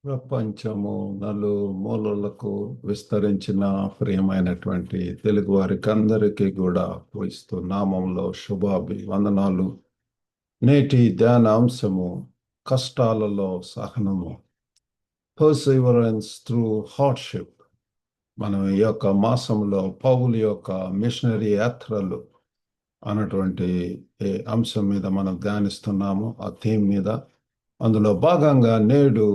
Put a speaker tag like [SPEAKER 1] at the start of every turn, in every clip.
[SPEAKER 1] ప్రపంచము నలుమూలలకు విస్తరించిన ప్రియమైనటువంటి తెలుగు వారికి అందరికీ కూడా క్రీస్తు నామంలో వందనాలు. నేటి ధ్యాన అంశము కష్టాలలో సహనము, పర్సివరెన్స్ త్రూ హార్డ్షిప్. మనం ఈ యొక్క మాసంలో పౌలు యొక్క మిషనరీ యాత్రలు అన్నటువంటి అంశం మీద మనం ధ్యానిస్తున్నాము, ఆ థీమ్ మీద. అందులో భాగంగా నేడు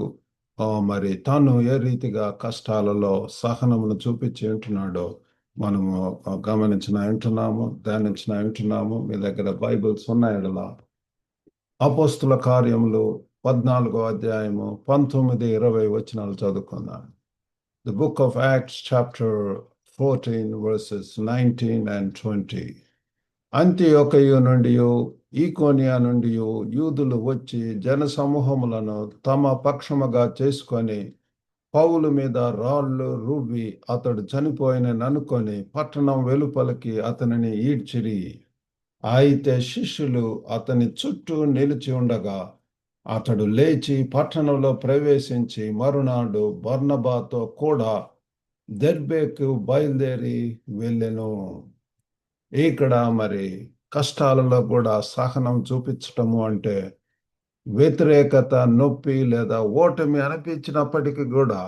[SPEAKER 1] మరి తాను ఏ రీతిగా కష్టాలలో సహనమును చూపించి ఉంటున్నాడో మనము ధ్యానించిన వింటున్నాము. మీ దగ్గర బైబిల్స్ ఉన్నాయడలా అపోస్తుల కార్యములు 14వ అధ్యాయము 19-20 వచనాలు చదువుకుందాం. The book of Acts chapter 14 verses 19 and 20. అంతియొకయ నుండి ఈకోనియా నుండి యూదులు వచ్చి జనసమూహములను తమ పక్షముగా చేసుకొని పౌలు మీద రాళ్ళు రువ్వి అతడు చనిపోయిననుకొని పట్టణం వెలుపలికి అతనిని ఈడ్చిరి. అయితే శిష్యులు అతని చుట్టూ నిలిచి ఉండగా అతడు లేచి పట్టణంలో ప్రవేశించి మరునాడు బర్నబాతో కూడా దెర్బేకు బయలుదేరి వెళ్ళెను. ఇక్కడ మరి కష్టాలలో కూడా సహనం చూపించటము అంటే వ్యతిరేకత, నొప్పి లేదా ఓటమి అనిపించినప్పటికీ కూడా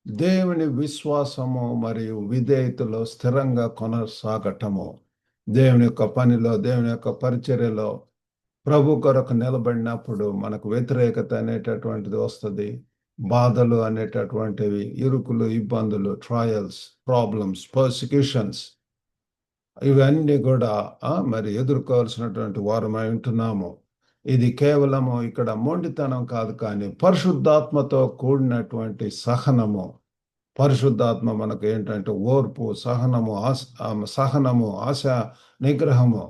[SPEAKER 1] దేవుని విశ్వాసము మరియు విధేయతలో స్థిరంగా కొనసాగటము, దేవుని యొక్క పనిలో, దేవుని యొక్క పరిచర్యలో ప్రభు కొరకు నిలబడినప్పుడు మనకు వ్యతిరేకత అనేటటువంటిది వస్తుంది. బాధలు అనేటటువంటివి, ఇరుకులు, ఇబ్బందులు, ట్రయల్స్, ప్రాబ్లమ్స్, పర్సిక్యూషన్స్, ఇవన్నీ కూడా మరి ఎదుర్కోవాల్సినటువంటి వారమై ఉంటున్నాము. ఇది కేవలము ఇక్కడ మొండితనం కాదు, కానీ పరిశుద్ధాత్మతో కూడినటువంటి సహనము. పరిశుద్ధాత్మ మనకు ఏంటంటే ఓర్పు, సహనము, ఆశ నిగ్రహము,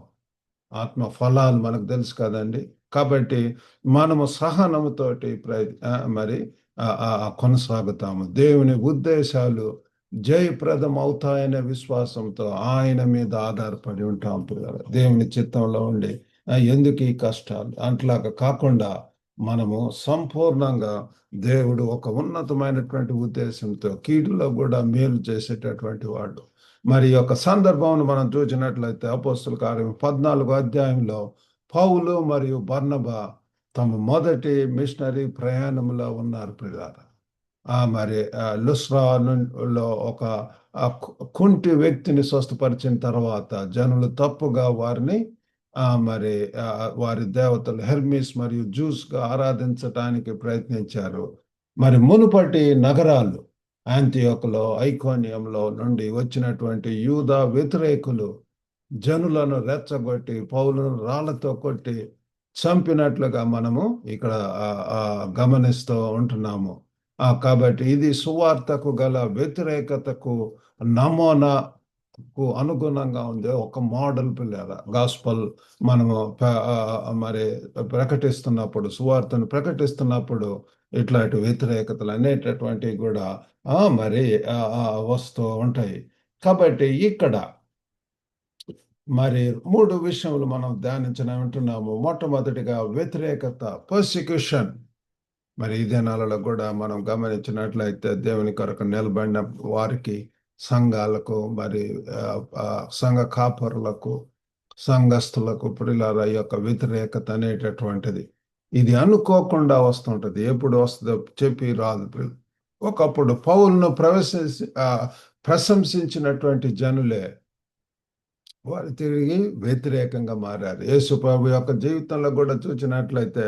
[SPEAKER 1] ఆత్మ ఫలాలు మనకు తెలుసు కదండి. కాబట్టి మనము సహనముతోటి మరి కొనసాగుతాము. దేవుని ఉద్దేశాలు జయప్రదం అవుతాయనే విశ్వాసంతో ఆయన మీద ఆధారపడి ఉంటాం. దేవుని చిత్తంలో ఉండి ఎందుకు ఈ కష్టాలు అట్లాగా కాకుండా మనము సంపూర్ణంగా దేవుడు ఒక ఉన్నతమైనటువంటి ఉద్దేశంతో కీడులో కూడా మేలు చేసేటటువంటి వాడు. మరి యొక్క సందర్భం మనం చూసినట్లయితే అపోస్తుల కార్యం 14వ అధ్యాయంలో పౌలు మరియు బర్నబా తమ మొదటి మిషనరీ ప్రయాణంలో ఉన్నారు. పిల్లారా, మరి లుస్రాలో ఒక కుంటి వ్యక్తిని స్వస్థపరిచిన తర్వాత జనులు తప్పుగా వారిని మరి వారి దేవతలు హెర్మిస్ మరియు జూస్గా ఆరాధించటానికి ప్రయత్నించారు. మరి మునుపటి నగరాలు యాంతియోకులో, ఐకోనియంలో నుండి వచ్చినటువంటి యూదా వ్యతిరేకులు జనులను రెచ్చగొట్టి పౌలును రాళ్లతో కొట్టి చంపినట్లుగా మనము ఇక్కడ గమనిస్తూ ఉంటున్నాము. కాబట్టి ఇది సువార్తకు గల వ్యతిరేకతకు నమూనాకు అనుగుణంగా ఉంది. ఒక మోడల్ పిల్లల గాస్పల్ మనము మరి ప్రకటిస్తున్నప్పుడు, సువార్తను ప్రకటిస్తున్నప్పుడు ఇట్లాంటి వ్యతిరేకతలు అనేటటువంటివి కూడా మరి వస్తూ ఉంటాయి. కాబట్టి ఇక్కడ మరి 3 విషయములు మనం ధ్యానించమంటున్నాము. మొట్టమొదటిగా వ్యతిరేకత, పర్సిక్యూషన్. మరి ఈ దినాలలో కూడా మనం గమనించినట్లయితే దేవుని కొరకు నిలబడిన వారికి, సంఘాలకు, మరి సంఘ కాపరులకు, సంఘస్థులకు ప్రియులార యొక్క వ్యతిరేకత అనేటటువంటిది ఇది అనుకోకుండా వస్తుంటది. ఎప్పుడు వస్తుందో చెప్పి రాదు. ఒకప్పుడు పౌలును ప్రశంసించినటువంటి జనులే వారు తిరిగి వ్యతిరేకంగా మారారు. యేసు ప్రభు యొక్క జీవితంలో కూడా చూసినట్లయితే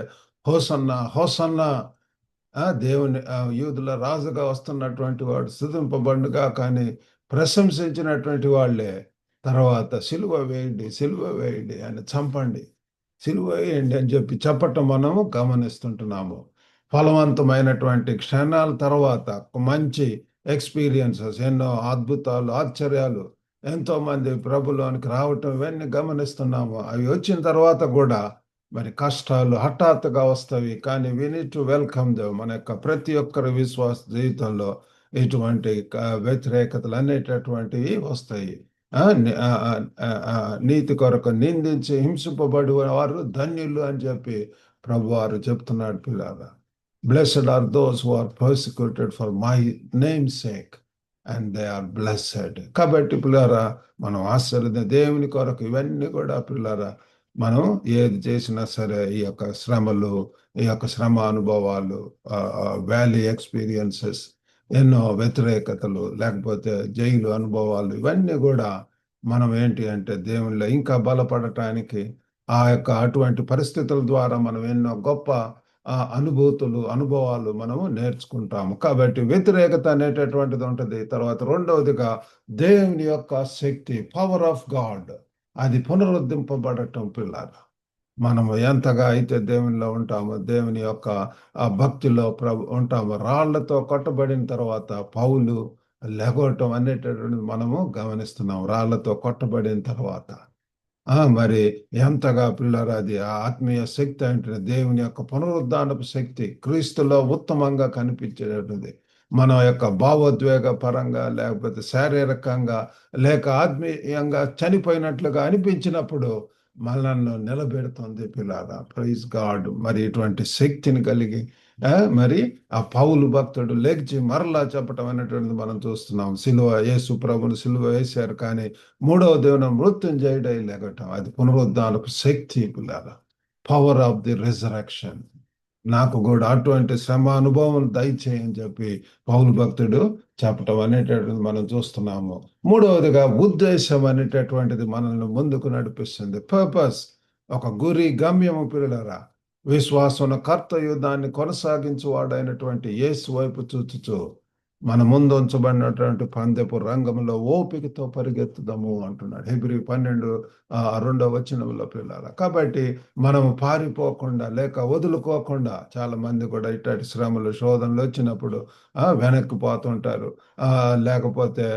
[SPEAKER 1] హోసన్నా హోసన్నా, దేవుని యూదుల రాజుగా వస్తున్నటువంటి వాడు స్తుతింపబడుగా, కానీ ప్రశంసించినటువంటి వాళ్ళే తర్వాత సిలువ వేయండి అని, చంపండి, సిలువ వేయండి అని చెప్పటం మనము గమనిస్తుంటున్నాము. ఫలవంతమైనటువంటి క్షణాల తర్వాత మంచి ఎక్స్పీరియన్సెస్, ఎన్నో అద్భుతాలు, ఆశ్చర్యాలు, ఎంతో మంది ప్రభులోనికి రావటం, ఇవన్నీ గమనిస్తున్నాము. అవి వచ్చిన తర్వాత కూడా మరి కష్టాలు హఠాత్తుగా వస్తాయి. కానీ we need to welcome them. మన యొక్క ప్రతి ఒక్కరి విశ్వాస జీవితంలో ఇటువంటి వ్యతిరేకతలు అనేటటువంటివి వస్తాయి. నీతి కొరకు నిందించి హింసింపబడి వారు ధన్యులు అని చెప్పి ప్రభు వారు చెప్తున్నాడు. పిల్లగా blessed are those who are persecuted for my name sake and they are blessed. కాబట్టి పిల్లారా, మనం ఆశ్చర్య దేవుని కొరకు ఇవన్నీ కూడా పిల్లారా, మనం ఏది చేసినా సరే ఈ యొక్క శ్రమలు, ఈ యొక్క శ్రమ అనుభవాలు, వ్యాలీ ఎక్స్పీరియన్సెస్, ఎన్నో వ్యతిరేకతలు, లేకపోతే జైలు అనుభవాలు, ఇవన్నీ కూడా మనం ఏంటి అంటే దేవునిలో ఇంకా బలపడటానికి ఆ యొక్క అటువంటి పరిస్థితుల ద్వారా మనం ఎన్నో గొప్ప అనుభూతులు, అనుభవాలు మనము నేర్చుకుంటాము. కాబట్టి వ్యతిరేకత అనేటటువంటిది ఉంటుంది. తర్వాత రెండవదిగా దేవుని యొక్క శక్తి, పవర్ ఆఫ్ గాడ్, అది పునరుద్ధరింపబడటం పిల్లలు. మనము ఎంతగా అయితే దేవునిలో ఉంటామో, దేవుని యొక్క ఆ భక్తిలో ఉంటామో, రాళ్లతో కొట్టబడిన తర్వాత పౌలు లెగవటం అనేటటువంటిది మనము గమనిస్తున్నాం. రాళ్లతో కొట్టబడిన తర్వాత మరి ఎంతగా పిల్లరా అది ఆ ఆత్మీయ శక్తి అంటే దేవుని యొక్క పునరుద్ధానపు శక్తి క్రీస్తులో ఉత్తమంగా కనిపించేటది. మన యొక్క భావోద్వేగ పరంగా, లేకపోతే శారీరకంగా, లేక ఆత్మీయంగా చనిపోయినట్లుగా అనిపించినప్పుడు మనల్ని నిలబెడుతుంది పిల్లారా. Praise God. మరి ఇటువంటి శక్తిని కలిగి మరి ఆ పౌలు భక్తుడు లేచి మరలా చెప్పటం అనేటువంటిది మనం చూస్తున్నాం. సిలువ, యేసు ప్రభుని సిలువ వేశారు, కానీ మూడవ దేవుని మృత్యుంజయుడై లేగటం, అది పునరుద్ధానపు శక్తి పిల్లారా. Power of the resurrection. నాకు కూడా అటువంటి శ్రమ అనుభవం దయచేయని చెప్పి పౌలు భక్తుడు చెప్పటం అనేటటువంటిది మనం చూస్తున్నాము. మూడవదిగా ఉద్దేశం అనేటటువంటిది మనల్ని ముందుకు నడిపిస్తుంది. పర్పస్, ఒక గురి, గమ్యము పిల్లరా. విశ్వాసం కర్తయు దాన్ని కొనసాగించువాడైనటువంటి యేసు వైపు చూచుచు మన ముందు ఉంచబడినటువంటి పందెపు రంగంలో ఓపికతో పరిగెత్తుదాము అంటున్నాడు. హెబ్రీ 12:2 పిల్లల. కాబట్టి మనం పారిపోకుండా, లేక వదులుకోకుండా, చాలా మంది కూడా ఇట్లాంటి శ్రమలు, శోధనలు వచ్చినప్పుడు వెనక్కి పోతుంటారు. లేకపోతే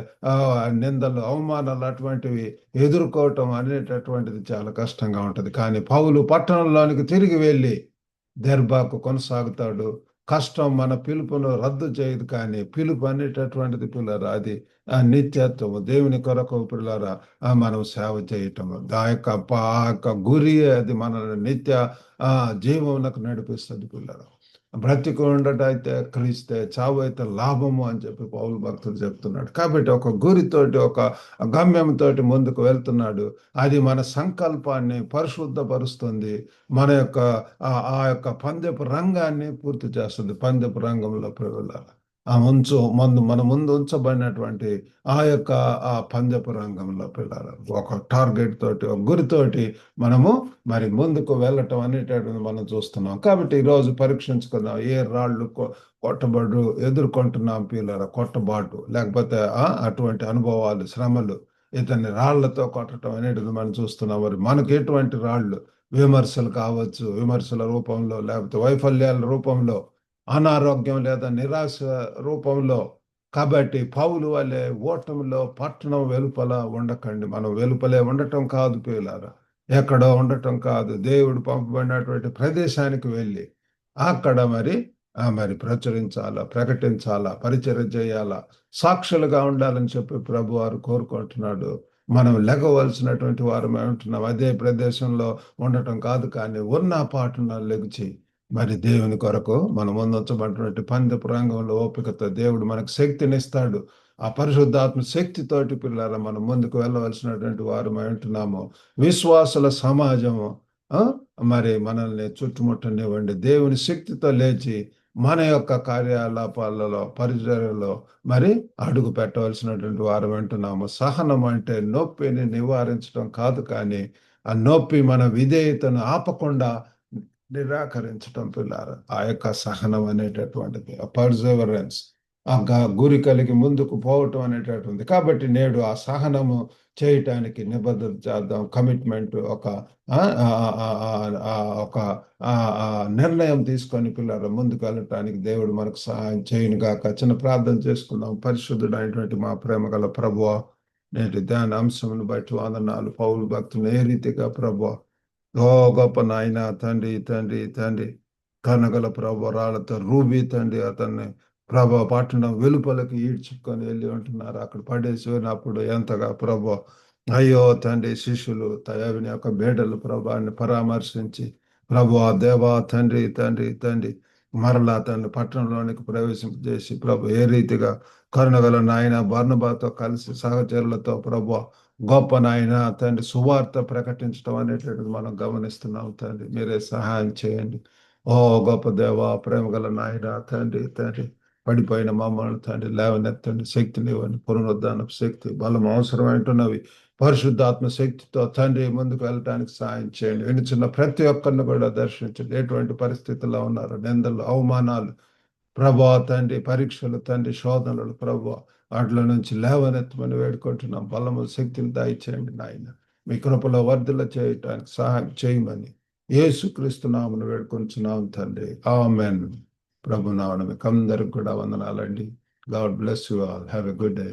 [SPEAKER 1] నిందలు, అవమానాలు అటువంటివి ఎదుర్కోవటం అనేటటువంటిది చాలా కష్టంగా ఉంటుంది. కానీ పౌలు పట్టణంలోనికి తిరిగి వెళ్ళి దెర్బాకు కొనసాగుతాడు. కష్టం మన పిలుపును రద్దు చేయదు, కానీ పిలుపు అనేటటువంటిది పిల్లరా, అది నిత్యత్వము, దేవుని కొరకు పిల్లరా మనం సేవ చేయటము. ఆ యొక్క గురి, అది మనల్ని నిత్య జీవమునకు నడిపిస్తుంది పిల్లరా. బ్రతికి ఉండటం అయితే క్రీస్తే, చావు అయితే లాభము అని చెప్పి పౌలు భక్తుడు చెప్తున్నాడు. కాబట్టి ఒక గురితోటి, ఒక గమ్యంతో ముందుకు వెళ్తున్నాడు. అది మన సంకల్పాన్ని పరిశుద్ధపరుస్తుంది. మన యొక్క ఆ యొక్క పందెపు రంగాన్ని పూర్తి చేస్తుంది. పందెపు రంగంలో వెళ్ళాలి. మన ముందు ఉంచబడినటువంటి ఆ యొక్క ఆ పందెపు రంగంలో పిల్లలు ఒక టార్గెట్ తోటి, ఒక గురితోటి మనము మరి ముందుకు వెళ్ళటం అనేటటువంటి మనం చూస్తున్నాం. కాబట్టి ఈరోజు పరీక్షించుకుందాం. ఏ రాళ్ళు కొట్టబడు ఎదుర్కొంటున్నాం పిల్లల, కొట్టబాటు, లేకపోతే అటువంటి అనుభవాలు, శ్రమలు, ఇతన్ని రాళ్లతో కొట్టడం అనేది మనం చూస్తున్నాం. మరి మనకు ఎటువంటి రాళ్ళు, విమర్శలు కావచ్చు, విమర్శల రూపంలో, లేకపోతే వైఫల్యాల రూపంలో, అనారోగ్యం లేదా నిరాశ రూపంలో. కాబట్టి పౌలు వలె ఓటమిలో పట్టణం వెలుపల ఉండకండి. మనం వెలుపలే ఉండటం కాదు పిల్లారా, ఎక్కడో ఉండటం కాదు. దేవుడు పంపబడినటువంటి ప్రదేశానికి వెళ్ళి అక్కడ మరి ప్రచురించాలా, ప్రకటించాలా, పరిచర్య చేయాలా, సాక్షులుగా ఉండాలని చెప్పి ప్రభు వారు కోరుకుంటున్నాడు. మనం లెగవలసినటువంటి వారు ఉంటున్నాం. అదే ప్రదేశంలో ఉండటం కాదు, కానీ ఉన్న పాటున లెగిచి మరి దేవుని కొరకు మనం ముందుంచబడినటువంటి పందెపు రంగంలో ఓపికతో దేవుడు మనకు శక్తినిస్తాడు. ఆ పరిశుద్ధాత్మ శక్తితోటి పిల్లల మనం ముందుకు వెళ్ళవలసినటువంటి వారు ఉంటున్నాము. విశ్వాసుల సమాజము మరి మనల్ని చుట్టుముట్టనివ్వండి. దేవుని శక్తితో లేచి మన యొక్క కార్యకలాపాలలో, పరిచర్యలో మరి అడుగు పెట్టవలసినటువంటి వారు వింటున్నాము. సహనం అంటే నొప్పిని నివారించడం కాదు, కానీ ఆ నొప్పి మన విధేయతను ఆపకుండా నిరాకరించటం పిల్లారు. ఆ యొక్క సహనం అనేటటువంటిది, ఆ పర్జెవరెన్స్, ఆ గురి కలిగి ముందుకు పోవటం అనేటటువంటి. కాబట్టి నేడు ఆ సహనము చేయటానికి నిబద్ధత చేద్దాం. కమిట్మెంట్, ఒక నిర్ణయం తీసుకొని పిల్లలు ముందుకు వెళ్ళటానికి దేవుడు మనకు సహాయం చేయను గాక. చిన్న ప్రార్థన చేసుకుందాం. పరిశుద్ధుడైనటువంటి మా ప్రేమ గల ప్రభువా, నేటి ధ్యాన అంశమును బట్టి వందనాలు. పౌలు భక్తులు ఏ రీతిగా ప్రభువా, ఓ గొప్ప నాయన, తండ్రి తండ్రి తండ్రి, కనగల ప్రభు రాళ్ళతో రూబీ తండ్రి అతన్ని ప్రభు పట్టణం వెలుపలకి ఈడ్చుకొని వెళ్ళి ఉంటున్నారు. అక్కడ పడేసి ఉన్నప్పుడు ఎంతగా ప్రభు, అయ్యో తండ్రి, శిష్యులు తయావిని యొక్క బేడలు ప్రభాన్ని పరామర్శించి ప్రభు దేవా తండ్రి తండ్రి తండ్రి మరలా తండ్రి పట్టణంలోనికి ప్రవేశింపజేసి ప్రభు ఏ రీతిగా కరుణగల నాయన బర్నబాతో కలిసి సహచరులతో ప్రభు గొప్ప నాయన తండ్రి సువార్త ప్రకటించడం అనేటువంటిది మనం గమనిస్తున్నాం తండ్రి. మీరే సహాయం చేయండి. ఓ గొప్ప దేవ, ప్రేమ గల నాయన తండ్రి తండ్రి, పడిపోయిన మమ్మల్ని తండ్రి లేవనెత్తండి, శక్తిని ఇవ్వండి, పునరుద్ధానపు శక్తి బలం అవసరమైంటున్నవి. పరిశుద్ధాత్మ శక్తితో తండ్రి ముందుకు వెళ్ళటానికి సహాయం చేయండి. వినుచున్న ప్రతి ఒక్కరిని కూడా దర్శించండి. ఎటువంటి పరిస్థితుల్లో ఉన్నారు, నిందలు, అవమానాలు ప్రభా తండ్రి, పరీక్షలు తండ్రి, శోధనలు ప్రభా, వాటిలో నుంచి లేవనెత్తమని వేడుకుంటున్నాం. బలము శక్తిని దయచేయండి నాయన. మీ కృపలో వర్ధల చేయటానికి సహాయం చేయమని యేసుక్రీస్తు నామమున వేడుకొంచున్నాం తండ్రి. ఆమెన్. ప్రభు నామమున మీకు అందరికి కూడా వందనాలండి. God bless you all. Have a good day.